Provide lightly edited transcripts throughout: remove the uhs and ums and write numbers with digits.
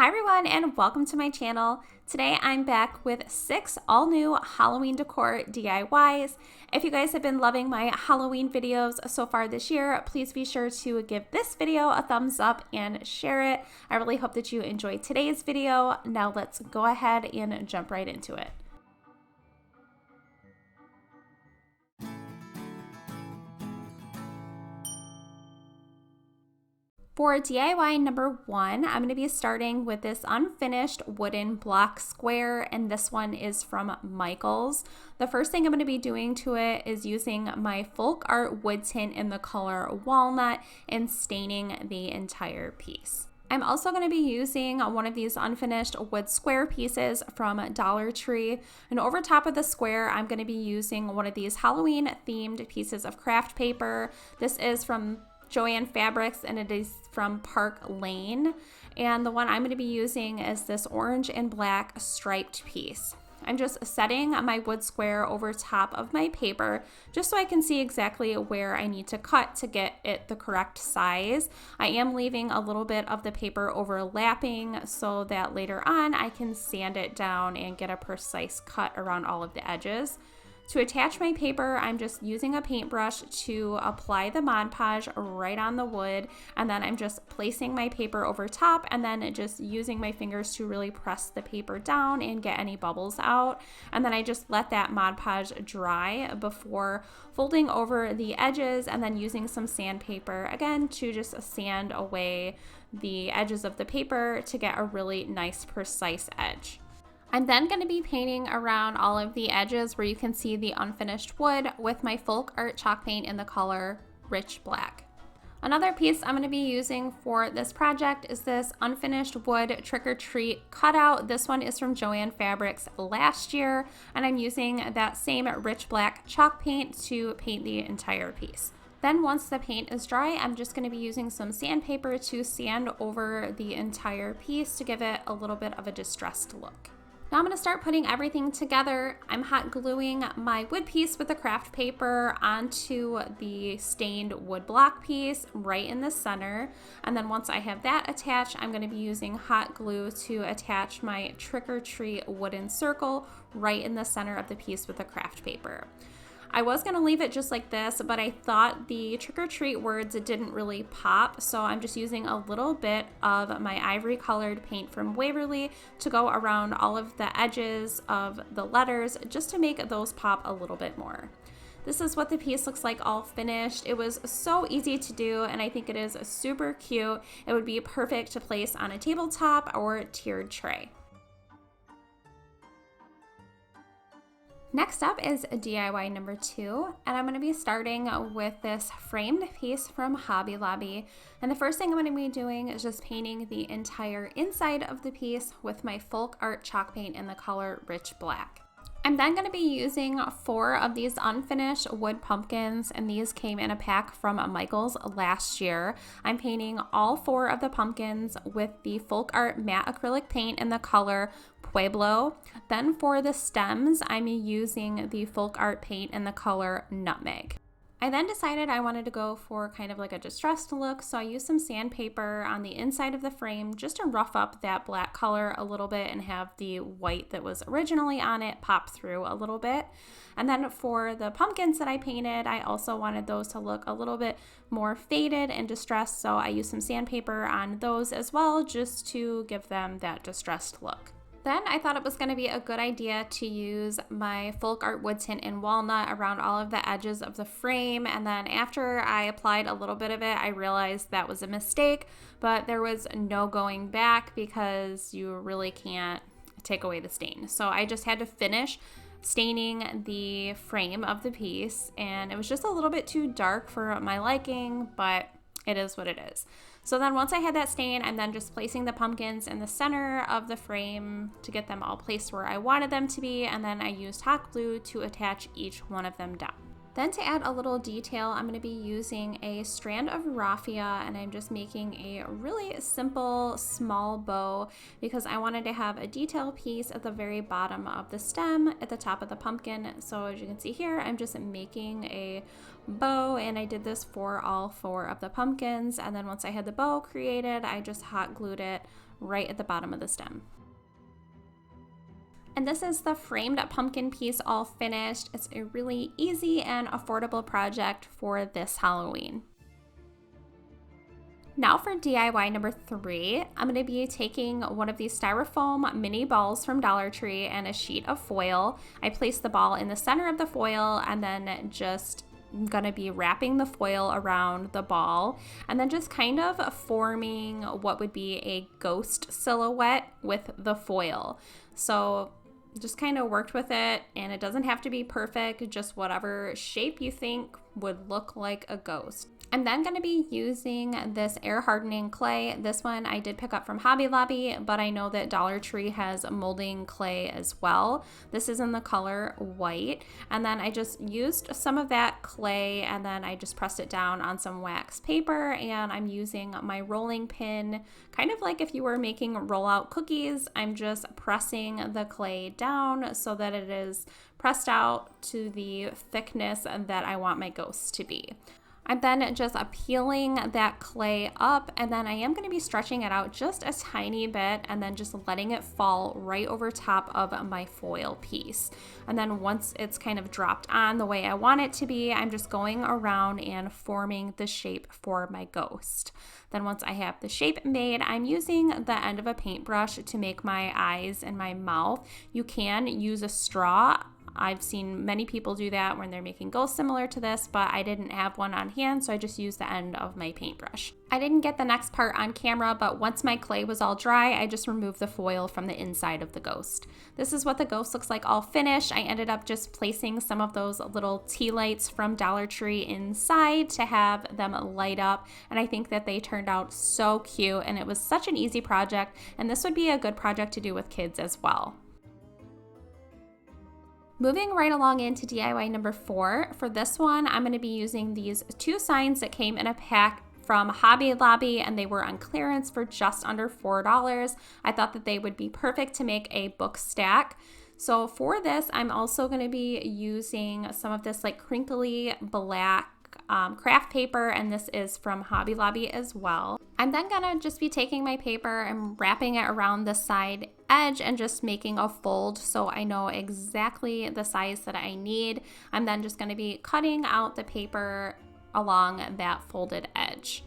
Hi everyone and welcome to my channel. Today I'm back with 6 all new Halloween decor DIYs. If you guys have been loving my Halloween videos so far this year, please be sure to give this video a thumbs up and share it. I really hope that you enjoyed today's video. Now let's go ahead and jump right into it. For DIY number 1, I'm going to be starting with this unfinished wooden block square, and this one is from Michaels. The first thing I'm going to be doing to it is using my folk art wood tint in the color walnut and staining the entire piece. I'm also going to be using one of these unfinished wood square pieces from Dollar Tree, and over top of the square I'm going to be using one of these Halloween themed pieces of craft paper. This is from Joann Fabrics and it is from Park Lane, and the one I'm going to be using is this orange and black striped piece. I'm just setting my wood square over top of my paper just so I can see exactly where I need to cut to get it the correct size. I am leaving a little bit of the paper overlapping so that later on I can sand it down and get a precise cut around all of the edges. To attach my paper, I'm just using a paintbrush to apply the Mod Podge right on the wood, and then I'm just placing my paper over top and then just using my fingers to really press the paper down and get any bubbles out. And then I just let that Mod Podge dry before folding over the edges and then using some sandpaper again to just sand away the edges of the paper to get a really nice precise edge. I'm then going to be painting around all of the edges where you can see the unfinished wood with my folk art chalk paint in the color Rich Black. Another piece I'm going to be using for this project is this unfinished wood trick or treat cutout. This one is from Joann Fabrics last year, and I'm using that same Rich Black chalk paint to paint the entire piece. Then once the paint is dry, I'm just going to be using some sandpaper to sand over the entire piece to give it a little bit of a distressed look. Now I'm going to start putting everything together. I'm hot gluing my wood piece with the craft paper onto the stained wood block piece right in the center. And then once I have that attached, I'm going to be using hot glue to attach my trick or treat wooden circle right in the center of the piece with the craft paper. I was going to leave it just like this, but I thought the trick-or-treat words didn't really pop, so I'm just using a little bit of my ivory colored paint from Waverly to go around all of the edges of the letters just to make those pop a little bit more. This is what the piece looks like all finished. It was so easy to do, and I think it is super cute. It would be perfect to place on a tabletop or tiered tray. Next up is DIY number 2, and I'm going to be starting with this framed piece from Hobby Lobby. And the first thing I'm going to be doing is just painting the entire inside of the piece with my folk art chalk paint in the color Rich Black. I'm then going to be using 4 of these unfinished wood pumpkins, and these came in a pack from Michaels last year. I'm painting all 4 of the pumpkins with the folk art matte acrylic paint in the color Pueblo. Then for the stems, I'm using the folk art paint in the color Nutmeg. I then decided I wanted to go for kind of like a distressed look, so I used some sandpaper on the inside of the frame just to rough up that black color a little bit and have the white that was originally on it pop through a little bit. And then for the pumpkins that I painted, I also wanted those to look a little bit more faded and distressed, so I used some sandpaper on those as well just to give them that distressed look. Then I thought it was going to be a good idea to use my folk art wood tint in walnut around all of the edges of the frame, and then after I applied a little bit of it, I realized that was a mistake, but there was no going back because you really can't take away the stain. So I just had to finish staining the frame of the piece, and it was just a little bit too dark for my liking, but it is what it is. So then once I had that stain, I'm then just placing the pumpkins in the center of the frame to get them all placed where I wanted them to be, and then I used hot glue to attach each one of them down. Then to add a little detail, I'm going to be using a strand of raffia, and I'm just making a really simple small bow because I wanted to have a detail piece at the very bottom of the stem at the top of the pumpkin. So as you can see here, I'm just making a bow, and I did this for all 4 of the pumpkins, and then once I had the bow created, I just hot glued it right at the bottom of the stem. And this is the framed pumpkin piece all finished. It's a really easy and affordable project for this Halloween. Now for DIY number 3, I'm going to be taking one of these styrofoam mini balls from Dollar Tree and a sheet of foil. I place the ball in the center of the foil and then just I'm going to be wrapping the foil around the ball and then just kind of forming what would be a ghost silhouette with the foil. So just kind of worked with it, and it doesn't have to be perfect, just whatever shape you think would look like a ghost. I'm then going to be using this air hardening clay. This one I did pick up from Hobby Lobby, but I know that Dollar Tree has molding clay as well. This is in the color white. And then I just used some of that clay and then I just pressed it down on some wax paper, and I'm using my rolling pin, kind of like if you were making rollout cookies. I'm just pressing the clay down so that it is pressed out to the thickness that I want my ghosts to be. I'm then just peeling that clay up, and then I am going to be stretching it out just a tiny bit and then just letting it fall right over top of my foil piece. And then once it's kind of dropped on the way I want it to be, I'm just going around and forming the shape for my ghost. Then once I have the shape made, I'm using the end of a paintbrush to make my eyes and my mouth. You can use a straw. I've seen many people do that when they're making ghosts similar to this, but I didn't have one on hand, so I just used the end of my paintbrush. I didn't get the next part on camera, but once my clay was all dry, I just removed the foil from the inside of the ghost. This is what the ghost looks like all finished. I ended up just placing some of those little tea lights from Dollar Tree inside to have them light up, and I think that they turned out so cute, and it was such an easy project, and this would be a good project to do with kids as well. Moving right along into DIY number 4, for this one, I'm going to be using these 2 signs that came in a pack from Hobby Lobby, and they were on clearance for just under $4. I thought that they would be perfect to make a book stack. So for this, I'm also going to be using some of this like crinkly black craft paper, and this is from Hobby Lobby as well. I'm then gonna just be taking my paper and wrapping it around the side edge and just making a fold so I know exactly the size that I need. I'm then just gonna be cutting out the paper along that folded edge.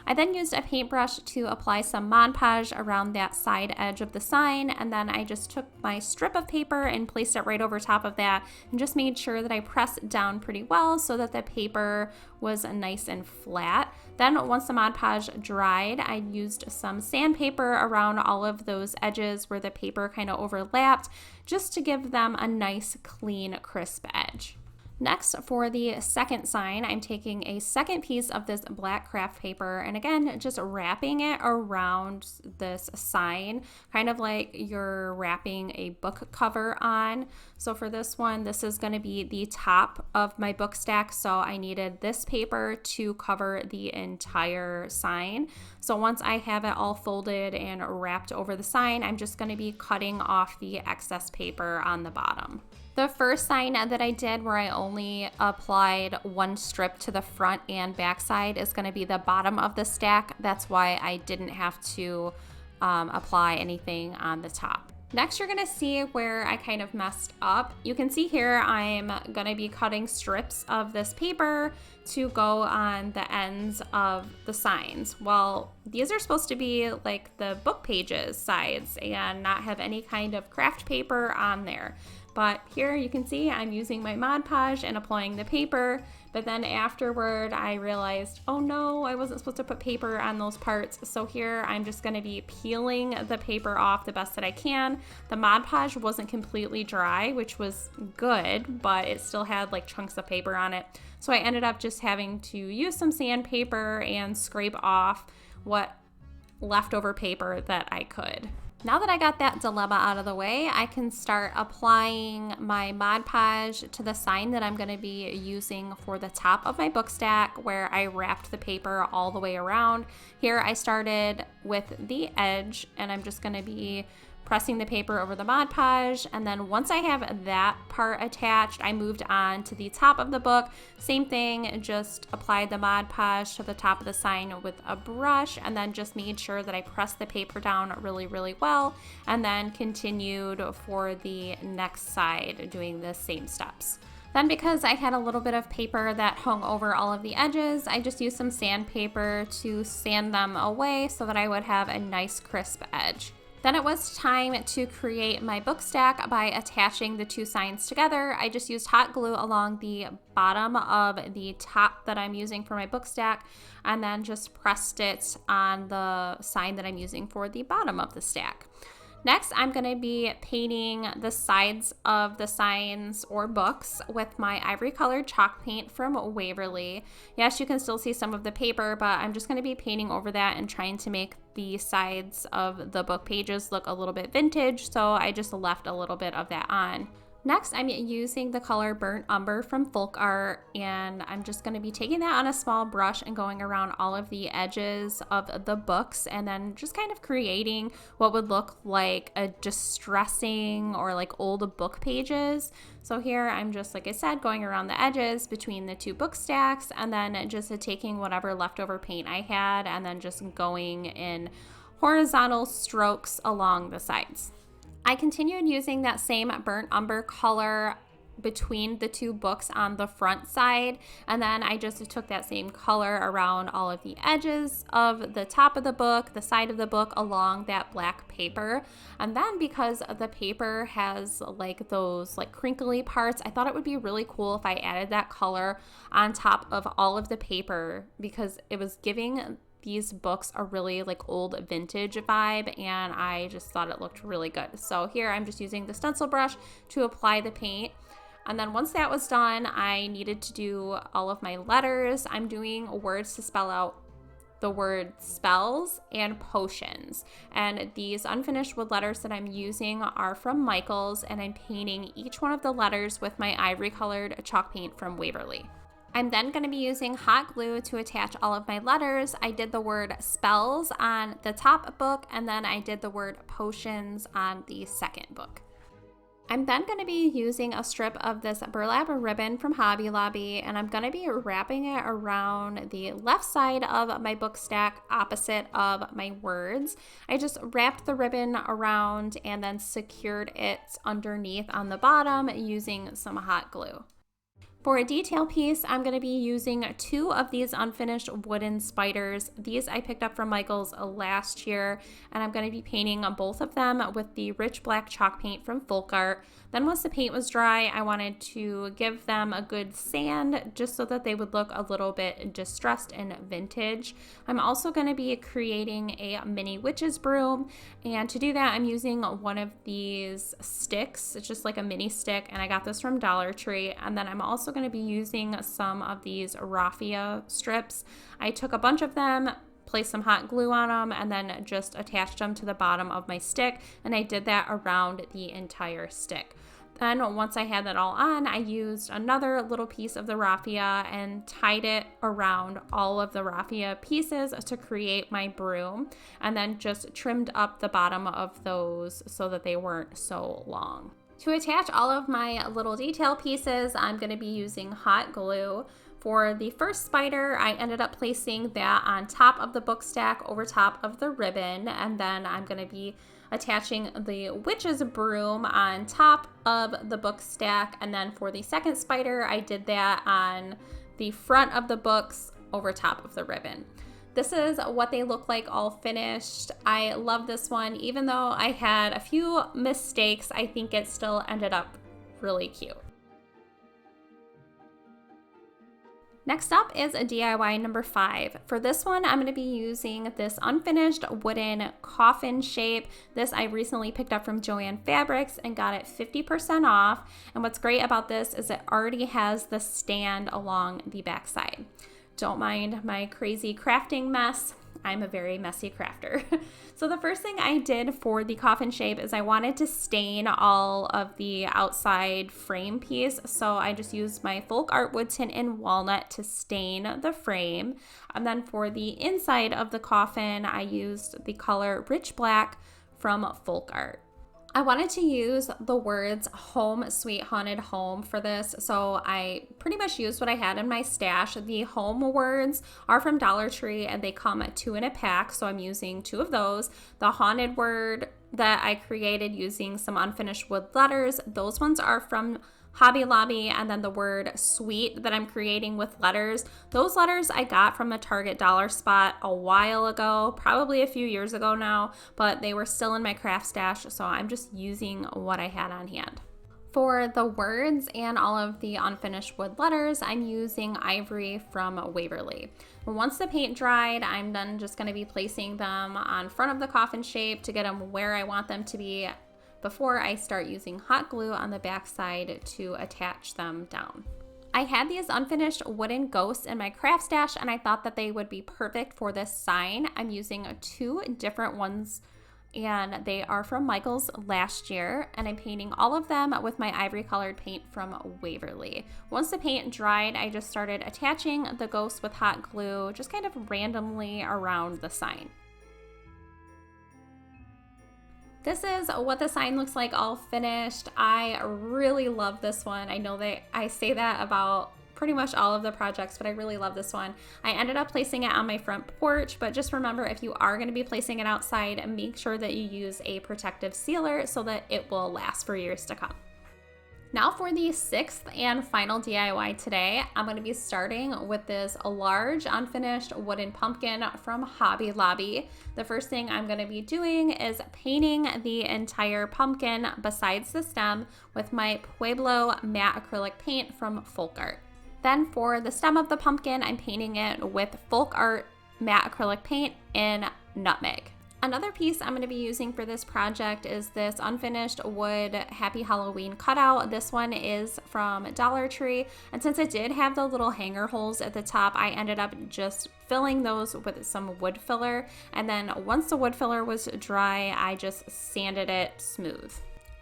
I then used a paintbrush to apply some Mod Podge around that side edge of the sign, and then I just took my strip of paper and placed it right over top of that and just made sure that I pressed down pretty well so that the paper was nice and flat. Then once the Mod Podge dried, I used some sandpaper around all of those edges where the paper kind of overlapped just to give them a nice, clean, crisp edge. Next, for the second sign, I'm taking a second piece of this black craft paper and again, just wrapping it around this sign, kind of like you're wrapping a book cover on. So for this one, this is going to be the top of my book stack, so I needed this paper to cover the entire sign. So once I have it all folded and wrapped over the sign, I'm just going to be cutting off the excess paper on the bottom. The first sign that I did, where I only applied one strip to the front and back side, is going to be the bottom of the stack. That's why I didn't have to apply anything on the top. Next, you're going to see where I kind of messed up. You can see here I'm going to be cutting strips of this paper to go on the ends of the signs. Well, these are supposed to be like the book pages sides and not have any kind of craft paper on there. But here you can see I'm using my Mod Podge and applying the paper, but then afterward I realized, oh no, I wasn't supposed to put paper on those parts. So here I'm just going to be peeling the paper off the best that I can. The Mod Podge wasn't completely dry, which was good, but it still had like chunks of paper on it. So I ended up just having to use some sandpaper and scrape off what leftover paper that I could. Now that I got that dilemma out of the way, I can start applying my Mod Podge to the sign that I'm going to be using for the top of my book stack, where I wrapped the paper all the way around. Here I started with the edge, and I'm just going to be pressing the paper over the Mod Podge, and then once I have that part attached, I moved on to the top of the book. Same thing, just applied the Mod Podge to the top of the sign with a brush, and then just made sure that I pressed the paper down really, really well, and then continued for the next side doing the same steps. Then because I had a little bit of paper that hung over all of the edges, I just used some sandpaper to sand them away so that I would have a nice crisp edge. Then it was time to create my book stack by attaching the two signs together. I just used hot glue along the bottom of the top that I'm using for my book stack, and then just pressed it on the sign that I'm using for the bottom of the stack. Next, I'm going to be painting the sides of the signs or books with my ivory colored chalk paint from Waverly. Yes, you can still see some of the paper, but I'm just going to be painting over that and trying to make the sides of the book pages look a little bit vintage, so I just left a little bit of that on. Next, I'm using the color Burnt Umber from Folk Art, and I'm just going to be taking that on a small brush and going around all of the edges of the books, and then just kind of creating what would look like a distressing or like old book pages. So here I'm just, like I said, going around the edges between the two book stacks, and then just taking whatever leftover paint I had and then just going in horizontal strokes along the sides. I continued using that same burnt umber color between the two books on the front side, and then I just took that same color around all of the edges of the top of the book, the side of the book, along that black paper. And then because the paper has like those like crinkly parts, I thought it would be really cool if I added that color on top of all of the paper, because it was giving these books a really like old vintage vibe, and I just thought it looked really good. So here I'm just using the stencil brush to apply the paint. And then once that was done, I needed to do all of my letters. I'm doing words to spell out the word spells and potions. And these unfinished wood letters that I'm using are from Michaels, and I'm painting each one of the letters with my ivory colored chalk paint from Waverly. I'm then going to be using hot glue to attach all of my letters. I did the word spells on the top book, and then I did the word potions on the second book. I'm then going to be using a strip of this burlap ribbon from Hobby Lobby, and I'm going to be wrapping it around the left side of my book stack opposite of my words. I just wrapped the ribbon around and then secured it underneath on the bottom using some hot glue. For a detail piece, I'm going to be using two of these unfinished wooden spiders. These I picked up from Michaels last year, and I'm going to be painting both of them with the rich black chalk paint from Folk Art. Then once the paint was dry, I wanted to give them a good sand just so that they would look a little bit distressed and vintage. I'm also going to be creating a mini witch's broom, and to do that I'm using one of these sticks. It's just like a mini stick, and I got this from Dollar Tree. And then I'm also going to be using some of these raffia strips. I took a bunch of them, placed some hot glue on them, and then just attached them to the bottom of my stick, and I did that around the entire stick. Then once I had that all on, I used another little piece of the raffia and tied it around all of the raffia pieces to create my broom, and then just trimmed up the bottom of those so that they weren't so long. To attach all of my little detail pieces, I'm going to be using hot glue. For the first spider, I ended up placing that on top of the book stack over top of the ribbon, and then I'm going to be attaching the witch's broom on top of the book stack. And then for the second spider, I did that on the front of the books over top of the ribbon. This is what they look like all finished. I love this one. Even though I had a few mistakes, I think it still ended up really cute. Next up is a DIY number 5. For this one, I'm going to be using this unfinished wooden coffin shape. This I recently picked up from Joann Fabrics and got it 50% off. And what's great about this is it already has the stand along the back side. Don't mind my crazy crafting mess. I'm a very messy crafter. So the first thing I did for the coffin shape is I wanted to stain all of the outside frame piece. So I just used my Folk Art wood tint and walnut to stain the frame. And then for the inside of the coffin, I used the color Rich Black from Folk Art. I wanted to use the words home sweet haunted home for this, so I pretty much used what I had in my stash. The home words are from Dollar Tree and they come 2 in a pack, so I'm using 2 of those. The haunted word that I created using some unfinished wood letters, those ones are from Hobby Lobby, and then the word sweet that I'm creating with letters. Those letters I got from a Target dollar spot a while ago, probably a few years ago now, but they were still in my craft stash, so I'm just using what I had on hand. For the words and all of the unfinished wood letters, I'm using ivory from Waverly. Once the paint dried, I'm then just going to be placing them on front of the coffin shape to get them where I want them to be before I start using hot glue on the back side to attach them down. I had these unfinished wooden ghosts in my craft stash and I thought that they would be perfect for this sign. I'm using 2 different ones and they are from Michael's last year, and I'm painting all of them with my ivory colored paint from Waverly. Once the paint dried, I just started attaching the ghosts with hot glue just kind of randomly around the sign. This is what the sign looks like all finished. I really love this one. I know that I say that about pretty much all of the projects, but I really love this one. I ended up placing it on my front porch, but just remember, if you are going to be placing it outside, make sure that you use a protective sealer so that it will last for years to come. Now for the 6th and final DIY today, I'm going to be starting with this large unfinished wooden pumpkin from Hobby Lobby. The first thing I'm going to be doing is painting the entire pumpkin besides the stem with my Pueblo matte acrylic paint from Folk Art. Then for the stem of the pumpkin, I'm painting it with Folk Art matte acrylic paint in Nutmeg. Another piece I'm going to be using for this project is this unfinished wood Happy Halloween cutout. This one is from Dollar Tree, and since it did have the little hanger holes at the top, I ended up just filling those with some wood filler, and then once the wood filler was dry, I just sanded it smooth.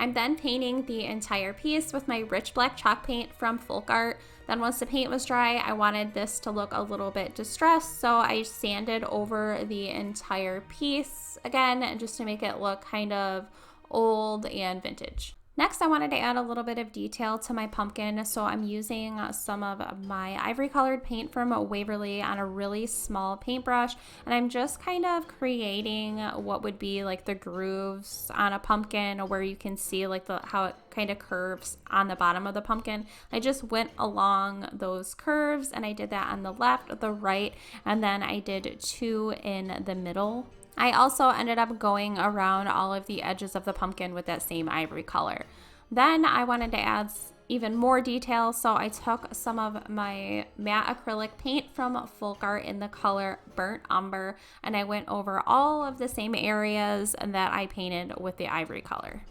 I'm then painting the entire piece with my rich black chalk paint from Folk Art. Then once the paint was dry, I wanted this to look a little bit distressed, so I sanded over the entire piece again, just to make it look kind of old and vintage. Next, I wanted to add a little bit of detail to my pumpkin, so I'm using some of my ivory colored paint from Waverly on a really small paintbrush, and I'm just kind of creating what would be like the grooves on a pumpkin, where you can see like how it kind of curves on the bottom of the pumpkin. I just went along those curves, and I did that on the left, the right, and then I did 2 in the middle. I also ended up going around all of the edges of the pumpkin with that same ivory color. Then I wanted to add even more detail, so I took some of my matte acrylic paint from Folk Art in the color Burnt Umber, and I went over all of the same areas that I painted with the ivory color.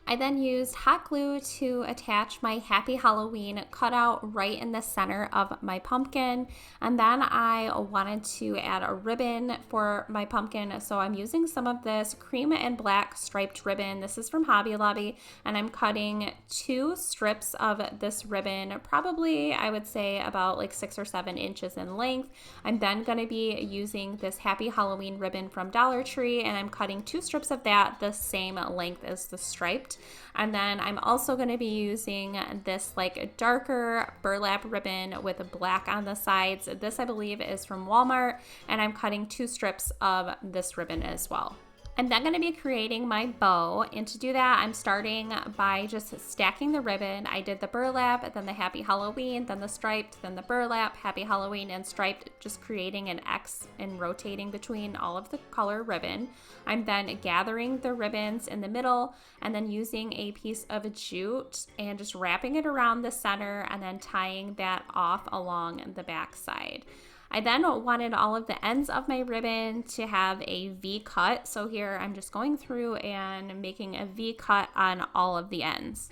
I then used hot glue to attach my Happy Halloween cutout right in the center of my pumpkin. And then I wanted to add a ribbon for my pumpkin. So I'm using some of this cream and black striped ribbon. This is from Hobby Lobby. And I'm cutting 2 strips of this ribbon, probably I would say about like 6 or 7 inches in length. I'm then going to be using this Happy Halloween ribbon from Dollar Tree, and I'm cutting 2 strips of that the same length as the striped. And then I'm also going to be using this like darker burlap ribbon with black on the sides. This I believe is from Walmart, and I'm cutting 2 strips of this ribbon as well. I'm then going to be creating my bow, and to do that, I'm starting by just stacking the ribbon. I did the burlap, then the Happy Halloween, then the striped, then the burlap, Happy Halloween, and striped, just creating an X and rotating between all of the color ribbon. I'm then gathering the ribbons in the middle and then using a piece of jute and just wrapping it around the center and then tying that off along the back side. I then wanted all of the ends of my ribbon to have a V cut. So here I'm just going through and making a V cut on all of the ends.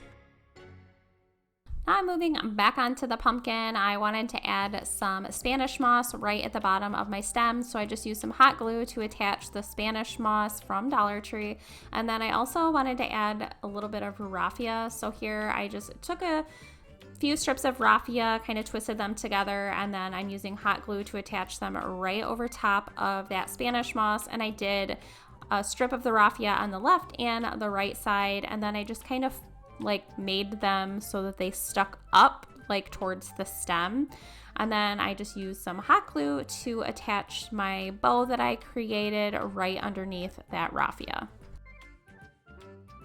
Now I'm moving back onto the pumpkin. I wanted to add some Spanish moss right at the bottom of my stem. So I just used some hot glue to attach the Spanish moss from Dollar Tree. And then I also wanted to add a little bit of raffia. So here I just took a few strips of raffia, kind of twisted them together, and then I'm using hot glue to attach them right over top of that Spanish moss. And I did a strip of the raffia on the left and the right side, and then I just kind of like made them so that they stuck up like towards the stem. And then I just used some hot glue to attach my bow that I created right underneath that raffia.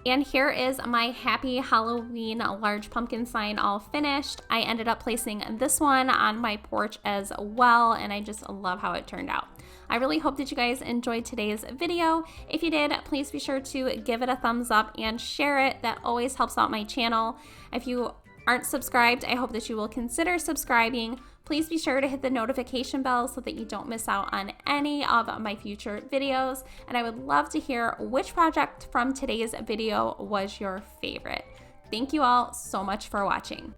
And here is my Happy Halloween large pumpkin sign all finished. I ended up placing this one on my porch as well, and I just love how it turned out. I really hope that you guys enjoyed today's video. If you did, please be sure to give it a thumbs up and share it. That always helps out my channel. If you aren't subscribed, I hope that you will consider subscribing. Please be sure to hit the notification bell so that you don't miss out on any of my future videos. And I would love to hear which project from today's video was your favorite. Thank you all so much for watching.